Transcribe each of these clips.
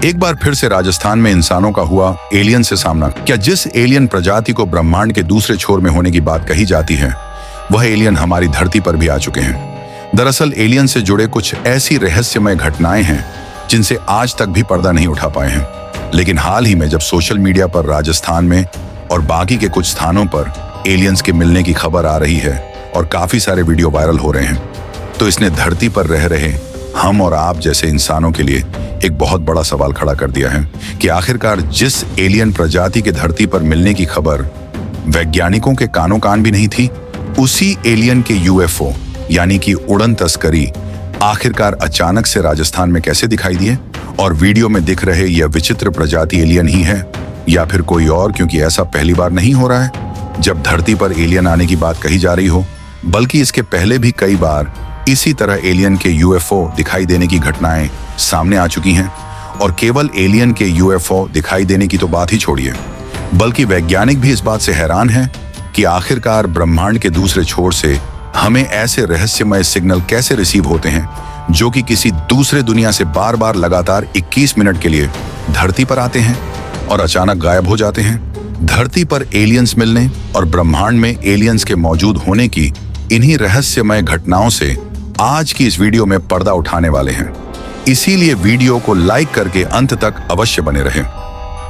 एक बार फिर से राजस्थान में इंसानों का हुआ एलियन से सामना। क्या जिस एलियन प्रजाति को ब्रह्मांड के दूसरे छोर में होने की बात कही जाती है, वह एलियन हमारी धरती पर भी आ चुके हैं। दरअसल एलियन से जुड़े कुछ ऐसी रहस्यमय घटनाएं हैं जिनसे आज तक भी पर्दा नहीं उठा पाए हैं। लेकिन हाल ही में जब सोशल मीडिया पर राजस्थान में और बाकी के कुछ स्थानों पर एलियंस के मिलने की खबर आ रही है और काफी सारे वीडियो वायरल हो रहे हैं, तो इसने धरती पर रह रहे हम और आप जैसे इंसानों के लिए एक बहुत बड़ा सवाल खड़ा कर दिया है कि आखिरकार जिस एलियन प्रजाति के धरती पर मिलने की खबर वैज्ञानिकों के कानों कान भी नहीं थी, उसी एलियन के यूएफओ यानी कि उड़न तस्करी आखिरकार अचानक से राजस्थान में कैसे दिखाई दिए, और वीडियो में दिख रहे यह विचित्र प्रजाति एलियन ही है या फिर कोई और, क्योंकि ऐसा पहली बार नहीं हो रहा है जब धरती पर एलियन आने की बात कही जा रही हो, बल्कि इसके पहले भी कई बार इसी तरह एलियन के यूएफओ दिखाई देने की घटनाएं सामने आ चुकी हैं। और केवल एलियन के यूएफओ दिखाई देने की तो बात ही छोड़िए, बल्कि वैज्ञानिक भी इस बात से हैरान हैं कि आखिरकार ब्रह्मांड के दूसरे छोर से हमें ऐसे रहस्यमय सिग्नल कैसे रिसीव होते हैं जो कि किसी दूसरे दुनिया से बार बार लगातार 21 मिनट के लिए धरती पर आते हैं और अचानक गायब हो जाते हैं। धरती पर एलियंस मिलने और ब्रह्मांड में एलियंस के मौजूद होने की इन्हीं रहस्यमय घटनाओं से आज की इस वीडियो में पर्दा उठाने वाले हैं। इसीलिए वीडियो को लाइक करके अंत तक अवश्य बने रहें।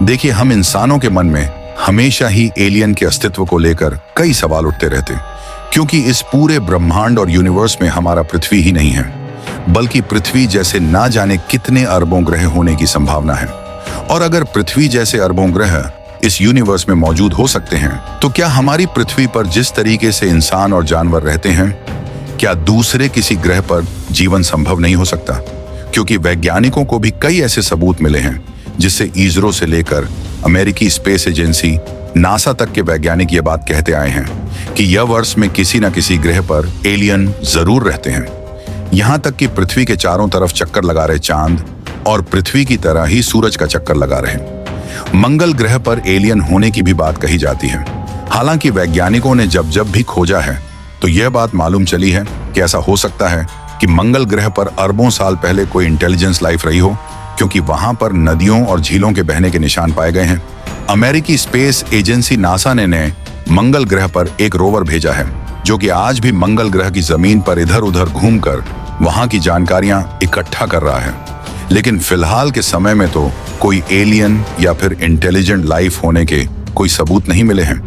देखिए, हम इंसानों के मन में हमेशा ही एलियन के अस्तित्व को लेकर कई सवाल उठते रहते, क्योंकि इस पूरे ब्रह्मांड और यूनिवर्स में हमारा पृथ्वी ही नहीं है, बल्कि पृथ्वी जैसे ना जाने कितने अरबों ग्रह होने की संभावना है। और अगर पृथ्वी जैसे अरबों ग्रह इस यूनिवर्स में मौजूद हो सकते हैं, तो क्या हमारी पृथ्वी पर जिस तरीके से इंसान और जानवर रहते हैं, क्या दूसरे किसी ग्रह पर जीवन संभव नहीं हो सकता? क्योंकि वैज्ञानिकों को भी कई ऐसे सबूत मिले हैं जिससे इसरो से लेकर अमेरिकी स्पेस एजेंसी नासा तक के वैज्ञानिक ये बात कहते आए हैं कि यूनिवर्स में किसी न किसी ग्रह पर एलियन जरूर रहते हैं। यहाँ तक कि पृथ्वी के चारों तरफ चक्कर लगा रहे चांद और पृथ्वी की तरह ही सूरज का चक्कर लगा रहे मंगल ग्रह पर एलियन होने की भी बात कही जाती है। हालांकि वैज्ञानिकों ने जब भी खोजा है तो यह बात मालूम चली है कि ऐसा हो सकता है कि मंगल ग्रह पर अरबों साल पहले कोई इंटेलिजेंस लाइफ रही हो, क्योंकि वहां पर नदियों और झीलों के बहने के निशान पाए गए हैं। अमेरिकी स्पेस एजेंसी नासा ने मंगल ग्रह पर एक रोवर भेजा है जो कि आज भी मंगल ग्रह की जमीन पर इधर उधर घूमकर वहां की जानकारियां इकट्ठा कर रहा है। लेकिन फिलहाल के समय में तो कोई एलियन या फिर इंटेलिजेंट लाइफ होने के कोई सबूत नहीं मिले हैं।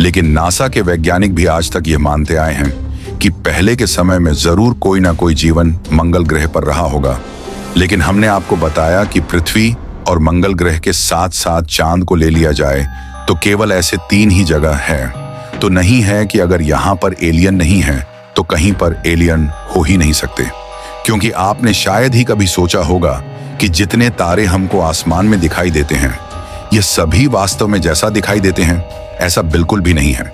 लेकिन नासा के वैज्ञानिक भी आज तक ये मानते आए हैं कि पहले के समय में जरूर कोई ना कोई जीवन मंगल ग्रह पर रहा होगा। लेकिन हमने आपको बताया कि पृथ्वी और मंगल ग्रह के साथ साथ चांद को ले लिया जाए तो केवल ऐसे 3 ही जगह है। तो नहीं है कि अगर यहाँ पर एलियन नहीं है तो कहीं पर एलियन हो ही नहीं सकते, क्योंकि आपने शायद ही कभी सोचा होगा कि जितने तारे हमको आसमान में दिखाई देते हैं, ये सभी वास्तव में जैसा दिखाई देते हैं ऐसा बिल्कुल भी नहीं है।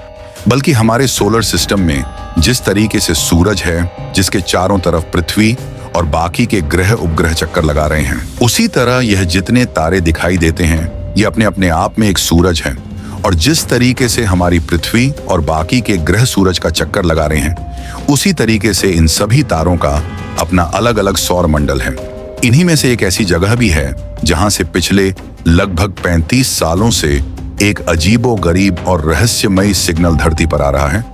बल्कि हमारे सोलर सिस्टम में जिस तरीके से सूरज है जिसके चारों तरफ पृथ्वी और बाकी के ग्रह उपग्रह चक्कर लगा रहे हैं, उसी तरह यह जितने तारे दिखाई देते हैं ये अपने अपने आप में एक सूरज है। और जिस तरीके से हमारी पृथ्वी और बाकी के ग्रह सूरज का चक्कर लगा रहे हैं, उसी तरीके से इन सभी तारों का अपना अलग अलग सौर मंडल है। इन्हीं में से एक ऐसी जगह भी है जहां से पिछले लगभग 35 सालों से एक अजीबोगरीब और रहस्यमयी सिग्नल धरती पर आ रहा है,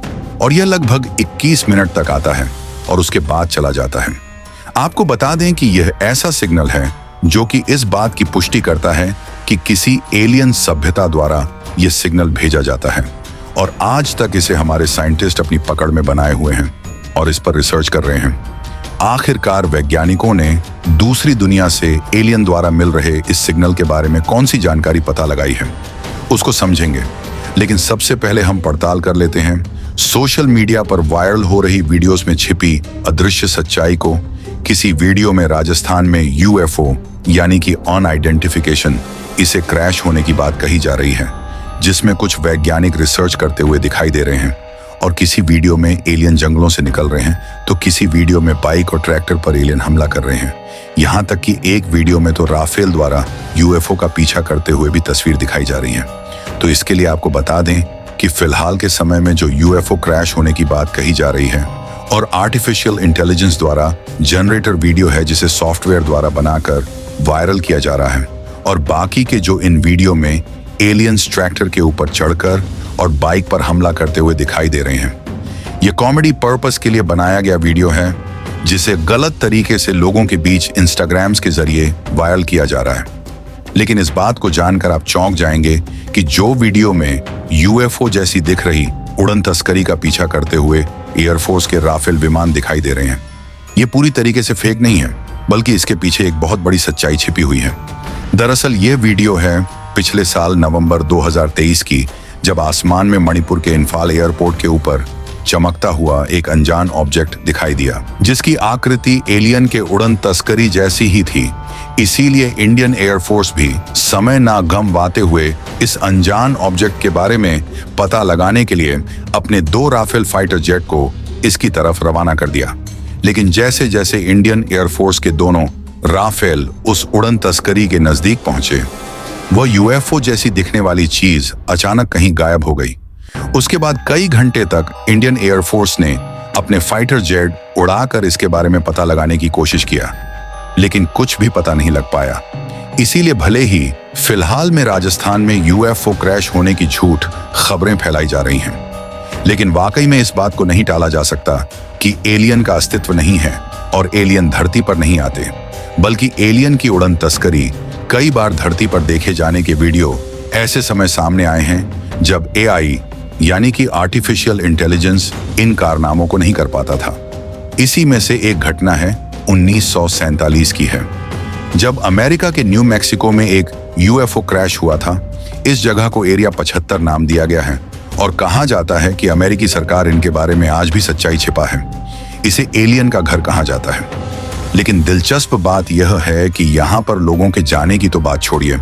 और यह लगभग 21 मिनट तक आता है और उसके बाद चला जाता है। आपको बता दें कि यह ऐसा सिग्नल है जो कि इस बात की पुष्टि करता है कि किसी एलियन सभ्यता द्वारा यह सिग्नल भेजा जाता है, और आज तक इसे हमारे साइंटिस्ट अपनी पकड़ में बनाए हुए हैं और इस पर रिसर्च कर रहे हैं। आखिरकार वैज्ञानिकों ने दूसरी दुनिया से एलियन द्वारा मिल रहे इस सिग्नल के बारे में कौन सी जानकारी पता लगाई है, उसको समझेंगे। लेकिन सबसे पहले हम पड़ताल कर लेते हैं सोशल मीडिया पर वायरल हो रही वीडियोस में छिपी अदृश्य सच्चाई को। किसी वीडियो में राजस्थान में यूएफओ यानी कि अनआइडेंटिफिकेशन, इसे क्रैश होने की बात कही जा रही है, जिसमें कुछ वैज्ञानिक रिसर्च करते हुए दिखाई दे रहे हैं। और किसी वीडियो में एलियन जंगलों से निकल रहे हैं, तो किसी वीडियो में बाइक और ट्रैक्टर पर एलियन हमला कर रहे हैं। यहाँ तक कि एक वीडियो में तो राफेल द्वारा यूएफओ का पीछा करते हुए भी तस्वीर दिखाई जा रही है। तो इसके लिए आपको बता दें कि फिलहाल के समय में जो यूएफओ क्रैश होने की बात कही जा रही है और आर्टिफिशियल इंटेलिजेंस द्वारा जनरेटर वीडियो है, जिसे सॉफ्टवेयर द्वारा बनाकर वायरल किया जा रहा है और बाकी के जो इन वीडियो में एलियंस ट्रैक्टर के ऊपर चढ़कर और बाइक पर हमला करते हुए दिखाई दे रहे हैं। ये कॉमेडी पर्पस के लिए बनाया गया वीडियो है जिसे गलत तरीके से लोगों के बीच इंस्टाग्राम्स के जरिए वायरल किया जा रहा है। लेकिन इस बात को जानकर आप चौंक जाएंगे कि जो वीडियो में यूएफओ जैसी दिख रही उड़न तस्करी का पीछा करते हुए एयरफोर्स के राफेल विमान दिखाई दे रहे हैं, ये पूरी तरीके से फेक नहीं है, बल्कि इसके पीछे एक बहुत बड़ी सच्चाई छिपी हुई है। दरअसल ये वीडियो है पिछले साल नवंबर 2023 की, जब आसमान में मणिपुर के इम्फाल एयरपोर्ट के ऊपर चमकता हुआ एक अनजान ऑब्जेक्ट दिखाई दिया, जिसकी आकृति एलियन के उड़न तस्करी जैसी ही थी। इसीलिए इंडियन एयरफोर्स भी समय ना गंवाते हुए इस अनजान ऑब्जेक्ट के बारे में पता लगाने के लिए अपने 2 राफेल फाइटर जेट को इसकी तरफ रवाना कर दिया। लेकिन जैसे जैसे इंडियन एयरफोर्स के दोनों राफेल उस उड़न तस्करी के नजदीक पहुंचे, वह यूएफओ जैसी दिखने वाली चीज अचानक कहीं गायब हो गई। उसके बाद कई घंटे तक इंडियन एयरफोर्स ने अपने फाइटर जेट उड़ाकर इसके बारे में पता लगाने की कोशिश किया, लेकिन कुछ भी पता नहीं लग पाया। इसीलिए भले ही फिलहाल में राजस्थान में यूएफओ क्रैश होने की झूठ खबरें फैलाई जा रही हैं, लेकिन वाकई में इस बात को नहीं टाला जा सकता कि एलियन का अस्तित्व नहीं है और एलियन धरती पर नहीं आते, बल्कि एलियन की उड़न तस्करी कई बार धरती पर देखे जाने के वीडियो ऐसे समय सामने आए हैं जब एआई यानी कि आर्टिफिशियल इंटेलिजेंस इन कारनामों को नहीं कर पाता था। इसी में से एक घटना है 1947 की है, जब अमेरिका के न्यू मैक्सिको में एक यूएफओ क्रैश हुआ था। इस जगह को एरिया 75 नाम दिया गया है और कहा जाता है कि अमेरिकी सरकार इनके बारे में आज भी सच्चाई छिपा है। इसे एलियन का घर कहा जाता है। लेकिन दिलचस्प बात यह है कि यहाँ पर लोगों के जाने की तो बात छोड़िए,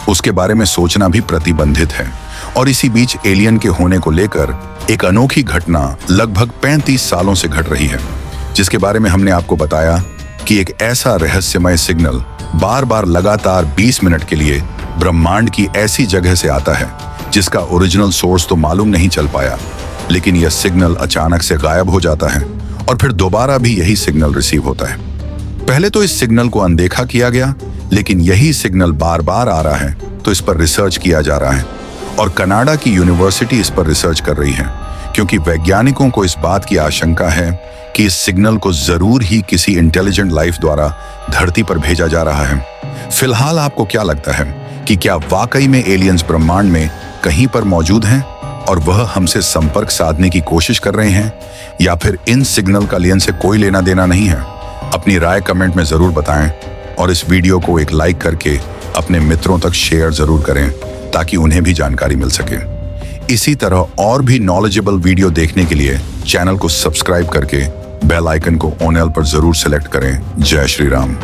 उसके बारे में सोचना भी प्रतिबंधित है। और इसी बीच एलियन के होने को लेकर एक अनोखी घटना लगभग 35 सालों से घट रही है, जिसके बारे में हमने आपको बताया कि एक ऐसा रहस्यमय सिग्नल बार बार लगातार 20 मिनट के लिए ब्रह्मांड की ऐसी जगह से आता है जिसका ओरिजिनल सोर्स तो मालूम नहीं चल पाया, लेकिन यह सिग्नल अचानक से गायब हो जाता है और फिर दोबारा भी यही सिग्नल रिसीव होता है। पहले तो इस सिग्नल को अनदेखा किया गया, लेकिन यही सिग्नल बार बार आ रहा है तो इस पर रिसर्च किया जा रहा है और कनाडा की यूनिवर्सिटी इस पर रिसर्च कर रही है, क्योंकि वैज्ञानिकों को इस बात की आशंका है कि इस सिग्नल को जरूर ही किसी इंटेलिजेंट लाइफ द्वारा धरती पर भेजा जा रहा है। फिलहाल आपको क्या लगता है कि क्या वाकई में एलियंस ब्रह्मांड में कहीं पर मौजूद हैं और वह हमसे संपर्क साधने की कोशिश कर रहे हैं, या फिर इन सिग्नल का एलियन से कोई लेना देना नहीं है? अपनी राय कमेंट में जरूर बताएं और इस वीडियो को एक लाइक करके अपने मित्रों तक शेयर जरूर करें ताकि उन्हें भी जानकारी मिल सके। इसी तरह और भी नॉलेजेबल वीडियो देखने के लिए चैनल को सब्सक्राइब करके बेल आइकन को ऑन ऑल पर जरूर सेलेक्ट करें। जय श्री राम।